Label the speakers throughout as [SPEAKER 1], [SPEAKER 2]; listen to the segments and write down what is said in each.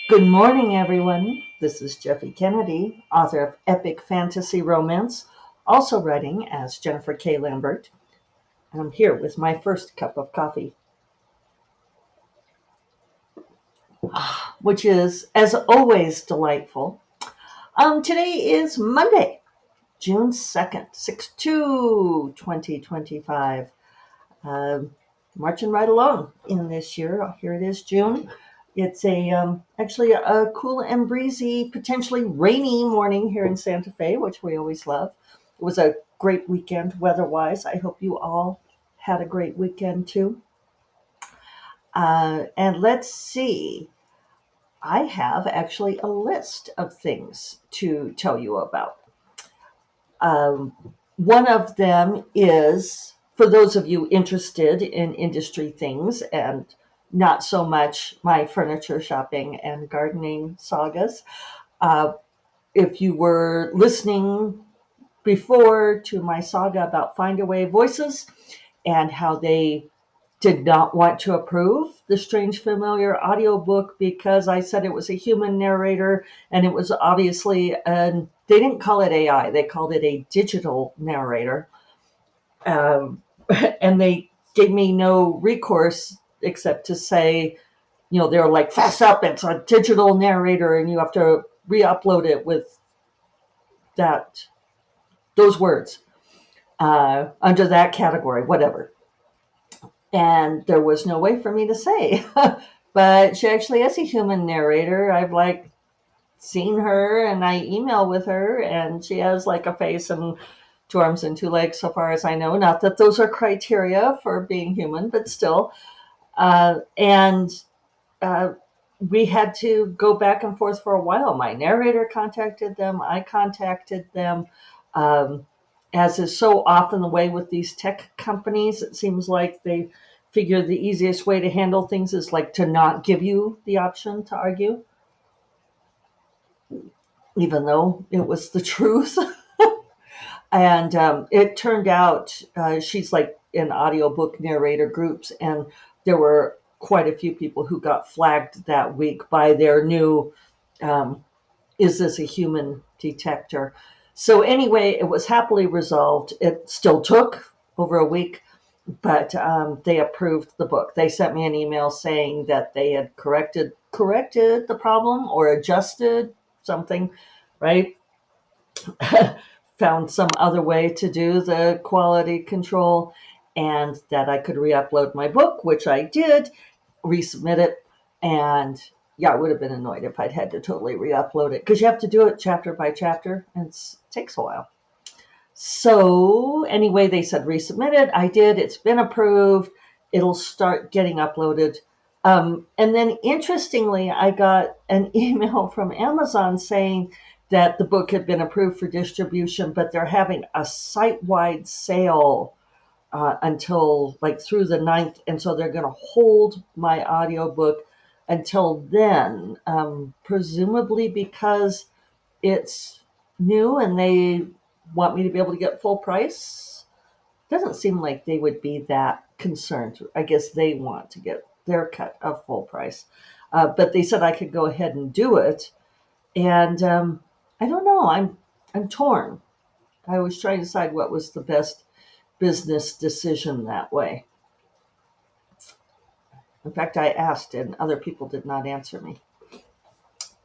[SPEAKER 1] Good morning, everyone. This is Jeffy Kennedy, author of epic fantasy romance, also writing as Jennifer K. Lambert. And I'm here with my first cup of coffee, which is, as always, delightful. Today is Monday, June 2nd, 2025. Um, Marching right along in this year. Here it is, June. It's actually a cool and breezy, potentially rainy morning here in Santa Fe, which we always love. It was a great weekend weather-wise. I hope you all had a great weekend too. And let's see. I have actually a list of things to tell you about. Um, One of them is for those of you interested in industry things and not so much my furniture shopping and gardening sagas. Uh, if you were listening before to my saga about Findaway Voices and how they did not want to approve the Strange Familiar audiobook because I said it was a human narrator and it was obviously they didn't call it AI, they called it a digital narrator. Um, and they gave me no recourse except to say, they're like, fess up, it's a digital narrator and you have to re-upload it with that those words under that category, whatever. And there was no way for me to say. But she actually is a human narrator. I've like seen her and I email with her, and she has like a face and two arms and two legs, so far as I know. Not that those are criteria for being human, but still. And we had to go back and forth for a while. My narrator contacted them, I contacted them. Um, as is so often the way with these tech companies, it seems like they figure the easiest way to handle things is like to not give you the option to argue, even though it was the truth. And it turned out she's like in audiobook narrator groups, and there were quite a few people who got flagged that week by their new um, is this a human detector? So anyway, it was happily resolved. It still took over a week, but they approved the book. They sent me an email saying that they had corrected the problem or adjusted something, right? Found some other way to do the quality control, and that I could re-upload my book, which I did, resubmit it, and yeah, I would have been annoyed if I'd had to totally re-upload it because you have to do it chapter by chapter, and it takes a while. So anyway, they said resubmit it. I did. It's been approved. It'll start getting uploaded. And then interestingly, I got an email from Amazon saying that the book had been approved for distribution, but they're having a site-wide sale until like through the 9th. And so they're going to hold my audiobook until then, presumably because it's new and they want me to be able to get full price. Doesn't seem like they would be that concerned. I guess they want to get their cut of full price. But they said I could go ahead and do it. And I don't know. I'm torn. I was trying to decide what was the best business decision that way. In fact, I asked and other people did not answer me.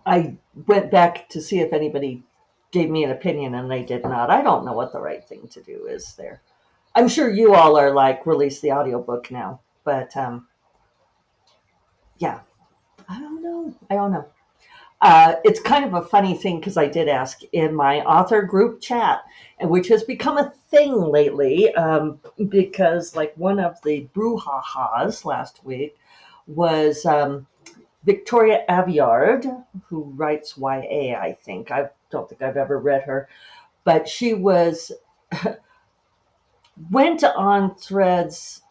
[SPEAKER 1] I went back to see if anybody gave me an opinion and they did not. I don't know what the right thing to do is there. I'm sure you all are like, release the audiobook now. But yeah, I don't know. I don't know. It's kind of a funny thing because I did ask in my author group chat, which has become a thing lately, because like one of the bruhahas last week was Victoria Aveyard, who writes YA, I think. I don't think I've ever read her, but she went on Threads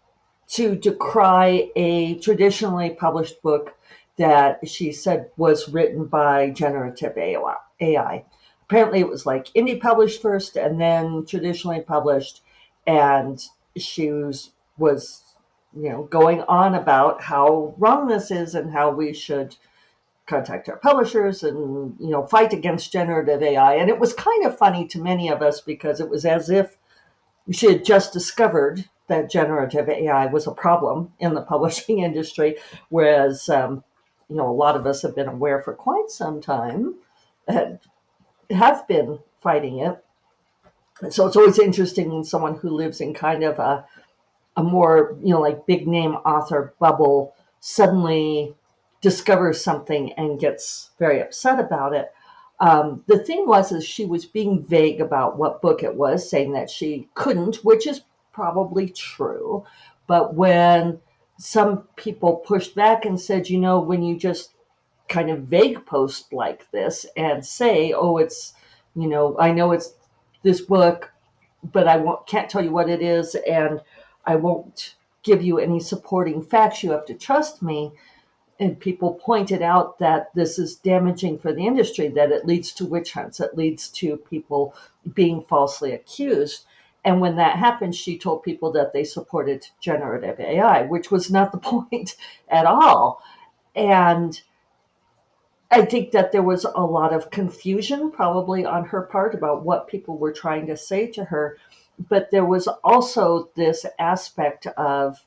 [SPEAKER 1] to decry a traditionally published book that she said was written by generative AI. Apparently, it was like indie published first and then traditionally published, and she was going on about how wrong this is and how we should contact our publishers and, fight against generative AI. And it was kind of funny to many of us because it was as if she had just discovered that generative AI was a problem in the publishing industry, whereas, a lot of us have been aware for quite some time, have been fighting it. So it's always interesting when someone who lives in kind of a more, like big name author bubble suddenly discovers something and gets very upset about it. The thing is she was being vague about what book it was, saying that she couldn't, which is probably true. But when some people pushed back and said, when you just kind of vague post like this and say, oh, it's, I know it's this book, but can't tell you what it is, and I won't give you any supporting facts. You have to trust me. And people pointed out that this is damaging for the industry, that it leads to witch hunts, it leads to people being falsely accused. And when that happened, she told people that they supported generative AI, which was not the point at all. And I think that there was a lot of confusion probably on her part about what people were trying to say to her. But there was also this aspect of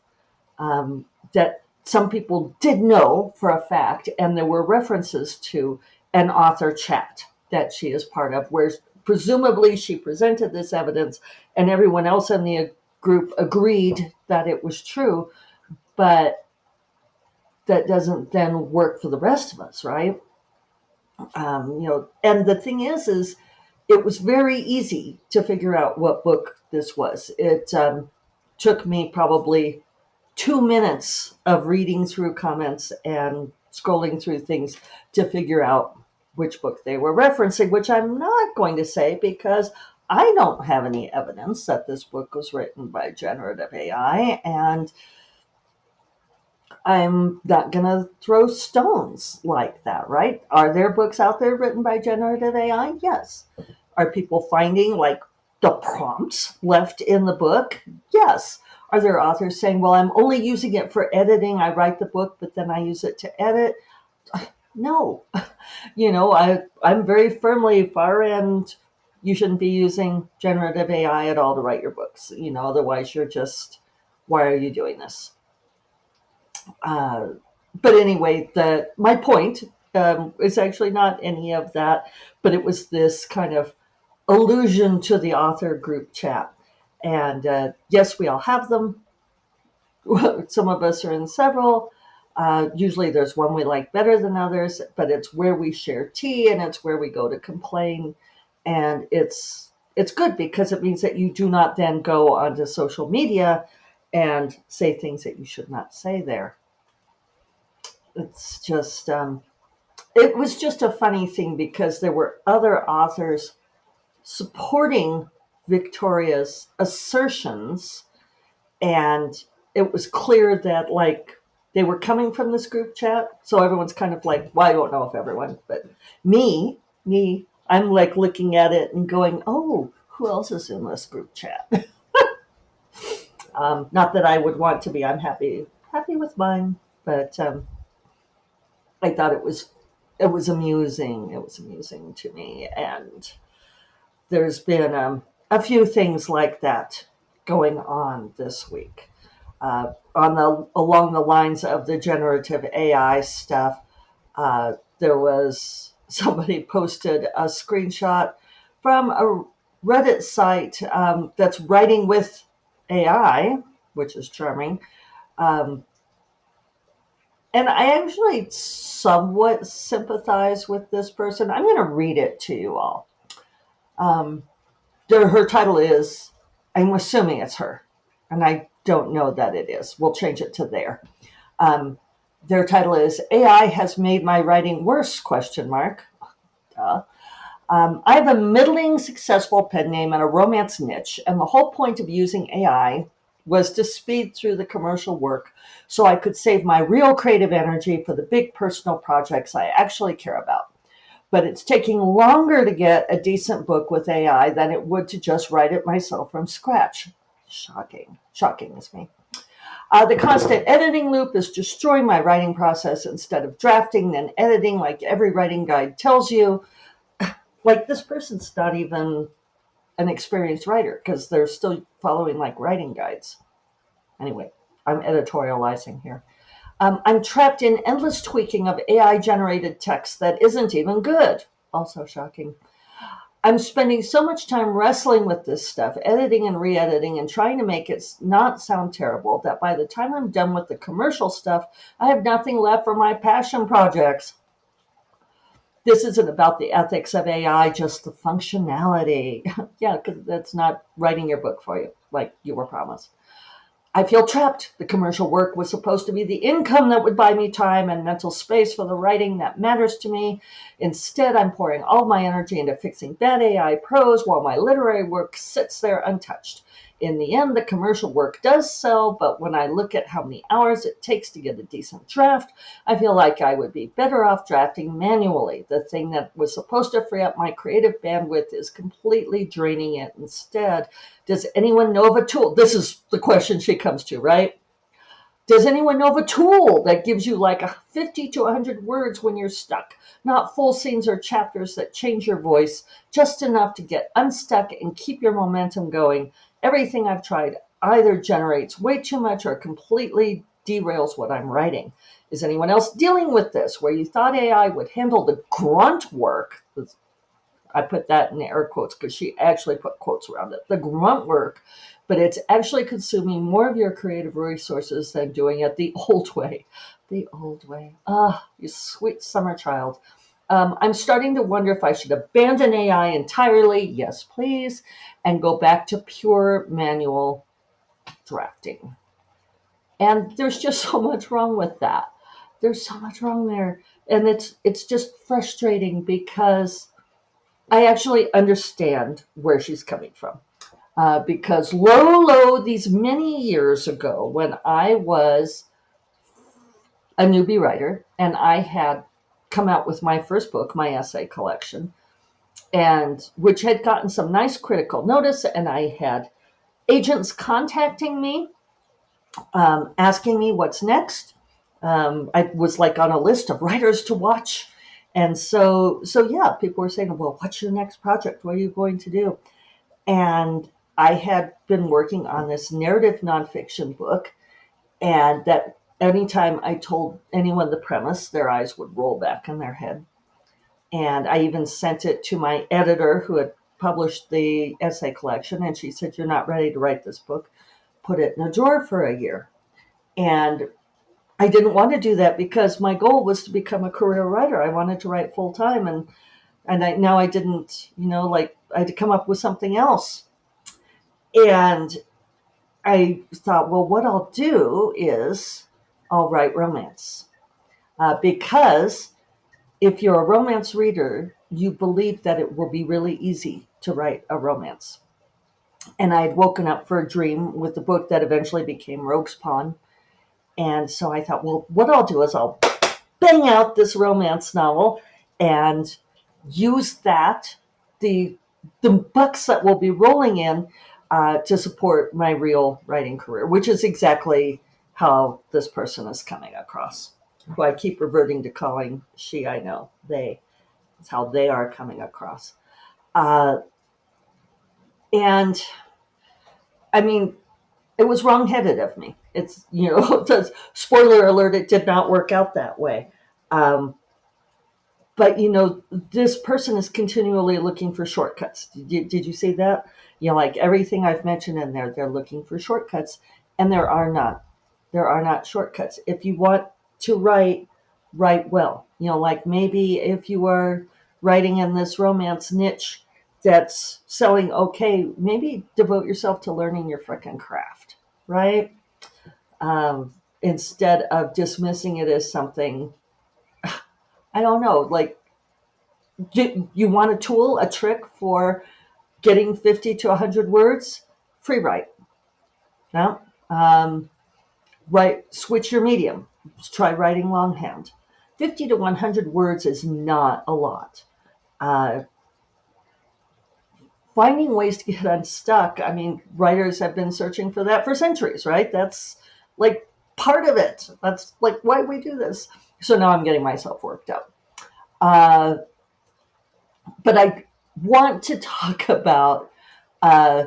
[SPEAKER 1] that some people did know for a fact, and there were references to an author chat that she is part of, where presumably she presented this evidence and everyone else in the group agreed that it was true, but that doesn't then work for the rest of us, right? And the thing is it was very easy to figure out what book this was. It took me probably 2 minutes of reading through comments and scrolling through things to figure out which book they were referencing, which I'm not going to say because I don't have any evidence that this book was written by generative AI, and I'm not going to throw stones like that, right? Are there books out there written by generative AI? Yes. Are people finding like the prompts left in the book? Yes. Are there authors saying, well, I'm only using it for editing. I write the book, but then I use it to edit? No. I'm very firmly far end. You shouldn't be using generative AI at all to write your books. Otherwise you're just, why are you doing this? But anyway, my point is actually not any of that, but it was this kind of allusion to the author group chat. And yes, we all have them. Some of us are in several. Usually there's one we like better than others, but it's where we share tea and it's where we go to complain. And it's good because it means that you do not then go onto social media and say things that you should not say there. It's just it was just a funny thing because there were other authors supporting Victoria's assertions, and it was clear that like they were coming from this group chat. So everyone's kind of like, well, I don't know if everyone, but me, I'm like looking at it and going, oh, who else is in this group chat? Not that I would want to be. I'm happy with mine, but I thought it was amusing. It was amusing to me, and there's been a few things like that going on this week. Along the lines of the generative AI stuff, there was somebody posted a screenshot from a Reddit site that's writing with AI, which is charming. And I actually somewhat sympathize with this person. I'm going to read it to you all. Her title is, I'm assuming it's her, and I don't know that it is. We'll change it to there. Their title is, AI has made my writing worse, ? I have a middling successful pen name and a romance niche, and the whole point of using AI was to speed through the commercial work so I could save my real creative energy for the big personal projects I actually care about. But it's taking longer to get a decent book with AI than it would to just write it myself from scratch. Shocking is me. The constant editing loop is destroying my writing process. Instead of drafting, then editing, like every writing guide tells you. Like, this person's not even an experienced writer because they're still following like writing guides. Anyway, I'm editorializing here. I'm trapped in endless tweaking of AI generated text that isn't even good. Also shocking. I'm spending so much time wrestling with this stuff, editing and re editing, and trying to make it not sound terrible that by the time I'm done with the commercial stuff, I have nothing left for my passion projects. This isn't about the ethics of AI, just the functionality. Yeah, because that's not writing your book for you, like you were promised. I feel trapped. The commercial work was supposed to be the income that would buy me time and mental space for the writing that matters to me. Instead, I'm pouring all my energy into fixing bad AI prose while my literary work sits there untouched. In the end, the commercial work does sell, but when I look at how many hours it takes to get a decent draft, I feel like I would be better off drafting manually. The thing that was supposed to free up my creative bandwidth is completely draining it instead. Does anyone know of a tool? This is the question she comes to, right? Does anyone know of a tool that gives you like 50 to 100 words when you're stuck? Not full scenes or chapters that change your voice, just enough to get unstuck and keep your momentum going. Everything I've tried either generates way too much or completely derails what I'm writing. Is anyone else dealing with this, where you thought AI would handle the grunt work? I put that in air quotes because she actually put quotes around it. The grunt work, but it's actually consuming more of your creative resources than doing it the old way. The old way. Ah, you sweet summer child. I'm starting to wonder if I should abandon AI entirely, yes, please, and go back to pure manual drafting. And there's just so much wrong with that. There's so much wrong there. And it's just frustrating because I actually understand where she's coming from. Because these many years ago, when I was a newbie writer and I had come out with my first book, my essay collection, and which had gotten some nice critical notice, and I had agents contacting me, asking me what's next. I was like on a list of writers to watch. And so yeah, people were saying, well, what's your next project? What are you going to do? And I had been working on this narrative nonfiction book, and that anytime I told anyone the premise, their eyes would roll back in their head. And I even sent it to my editor who had published the essay collection, and she said, "You're not ready to write this book. Put it in a drawer for a year." And I didn't want to do that because my goal was to become a career writer. I wanted to write full time, and now I didn't, like I had to come up with something else. And I thought, well, what I'll do is I'll write romance. Because if you're a romance reader, you believe that it will be really easy to write a romance. And I had woken up for a dream with the book that eventually became Rogue's Pawn. And so I thought, well, what I'll do is I'll bang out this romance novel and use that, the bucks that will be rolling in, to support my real writing career, which is exactly how this person is coming across, who I keep reverting to calling she, I know, they. It's how they are coming across. Uh, and I mean, it was wrongheaded of me. It's, spoiler alert, it did not work out that way. Um, but this person is continually looking for shortcuts. Did you see that? Like everything I've mentioned in there, they're looking for shortcuts, and there are not shortcuts. If you want to write well, like maybe if you are writing in this romance niche that's selling okay, maybe devote yourself to learning your frickin' craft, right? Instead of dismissing it as something, I don't know, like, you want a tool, a trick for getting 50 to 100 words? Free write. No? Switch your medium. Try writing longhand. 50 to 100 words is not a lot. Finding ways to get unstuck, I mean, writers have been searching for that for centuries, right? That's like part of it. That's like why we do this. So now I'm getting myself worked up. Uh, but I want to talk about, uh,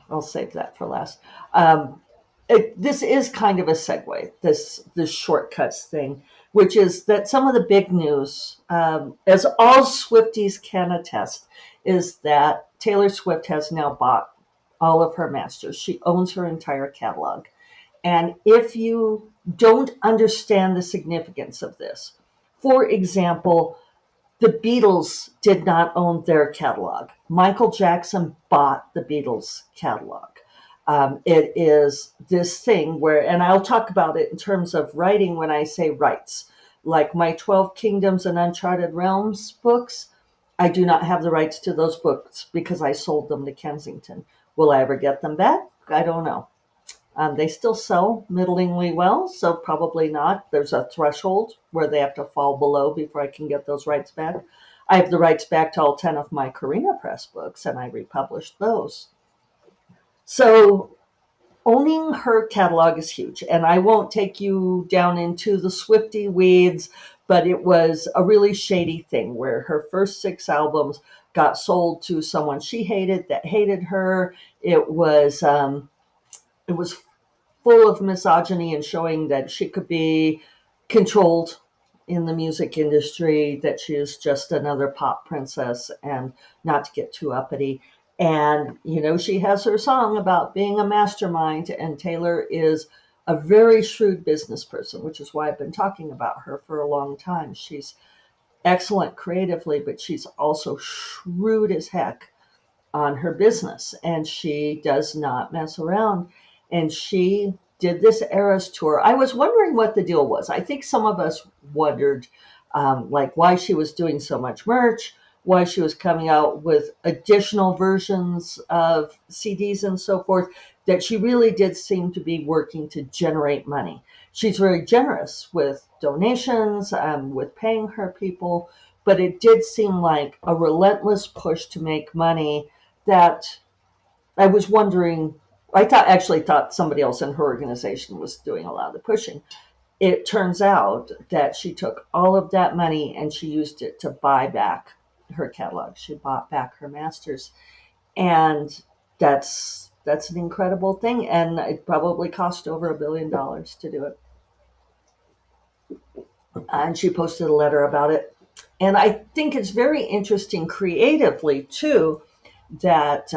[SPEAKER 1] I'll save that for last. Um, this is kind of a segue, this shortcuts thing, which is that some of the big news, as all Swifties can attest, is that Taylor Swift has now bought all of her masters. She owns her entire catalog. And if you don't understand the significance of this, for example, the Beatles did not own their catalog. Michael Jackson bought the Beatles catalog. It is this thing where, and I'll talk about it in terms of writing when I say rights, like my 12 Kingdoms and Uncharted Realms books. I do not have the rights to those books because I sold them to Kensington. Will I ever get them back? I don't know. They still sell middlingly well, so probably not. There's a threshold where they have to fall below before I can get those rights back. I have the rights back to all 10 of my Carina Press books, and I republished those. So owning her catalog is huge, and I won't take you down into the Swifty weeds, but it was a really shady thing where her first 6 albums got sold to someone she hated that hated her. It was full of misogyny and showing that she could be controlled in the music industry, that she is just another pop princess, and not to get too uppity. And, she has her song about being a mastermind, and Taylor is a very shrewd business person, which is why I've been talking about her for a long time. She's excellent creatively, but she's also shrewd as heck on her business, and she does not mess around. And she did this Eras tour. I was wondering what the deal was. I think some of us wondered, like, why she was doing so much merch, why she was coming out with additional versions of CDs and so forth, that she really did seem to be working to generate money. She's very generous with donations, with paying her people, but it did seem like a relentless push to make money that I was wondering. I thought somebody else in her organization was doing a lot of the pushing. It turns out that she took all of that money and she used it to buy back her catalog. She bought back her masters, and that's an incredible thing. And it probably cost over $1 billion to do it. And she posted a letter about it. And I think it's very interesting creatively too that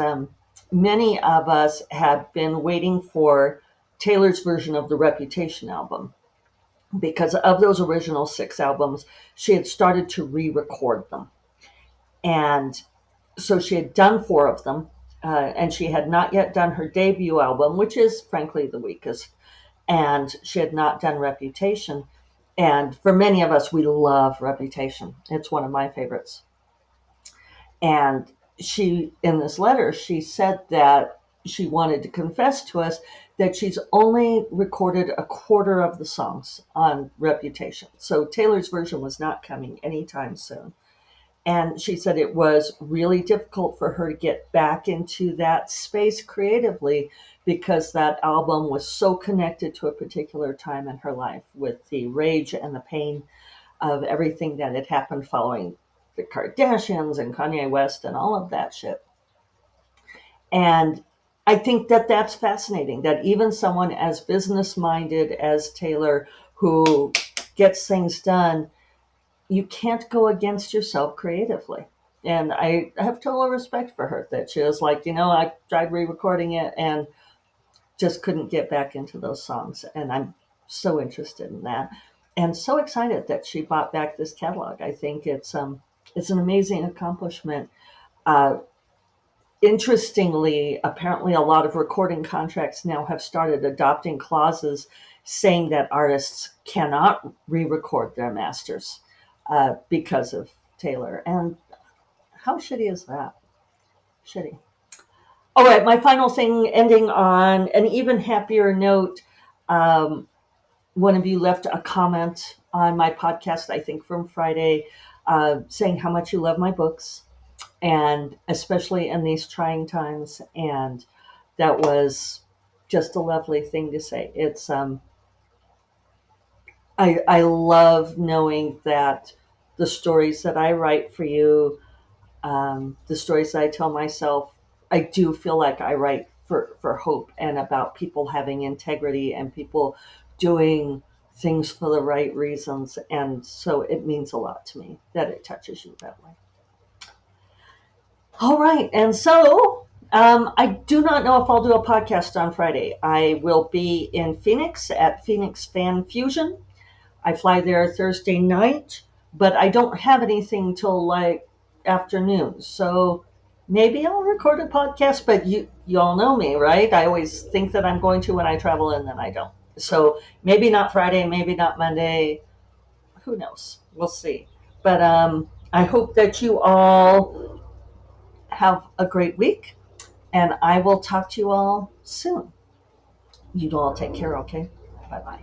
[SPEAKER 1] many of us had been waiting for Taylor's version of the Reputation album. Because of those original 6 albums, she had started to re-record them. And so she had done 4 of them, and she had not yet done her debut album, which is frankly the weakest. And she had not done Reputation. And for many of us, we love Reputation. It's one of my favorites. And she, in this letter, she said that she wanted to confess to us that she's only recorded a quarter of the songs on Reputation. So Taylor's version was not coming anytime soon. And she said it was really difficult for her to get back into that space creatively because that album was so connected to a particular time in her life with the rage and the pain of everything that had happened following the Kardashians and Kanye West and all of that shit. And I think that that's fascinating that even someone as business minded as Taylor, who gets things done, you can't go against yourself creatively. And I have total respect for her that she was like, I tried re recording it and just couldn't get back into those songs. And I'm so interested in that and so excited that she bought back this catalog. I think it's an amazing accomplishment. Uh, Interestingly, apparently a lot of recording contracts now have started adopting clauses saying that artists cannot re-record their masters because of Taylor. And how shitty is that? Shitty. All right, my final thing, ending on an even happier note. Um, One of you left a comment on my podcast, I think from Friday, saying how much you love my books, and especially in these trying times. And that was just a lovely thing to say. It's I love knowing that the stories that I write for you, the stories that I tell myself, I do feel like I write for hope and about people having integrity and people doing things for the right reasons. And so it means a lot to me that it touches you that way. All right. And so I do not know if I'll do a podcast on Friday. I will be in Phoenix at Phoenix Fan Fusion. I fly there Thursday night, but I don't have anything till like afternoon. So maybe I'll record a podcast, but you all know me, right? I always think that I'm going to when I travel and then I don't. So maybe not Friday, maybe not Monday. Who knows? We'll see. But I hope that you all have a great week, and I will talk to you all soon. You all take care, okay? Bye bye.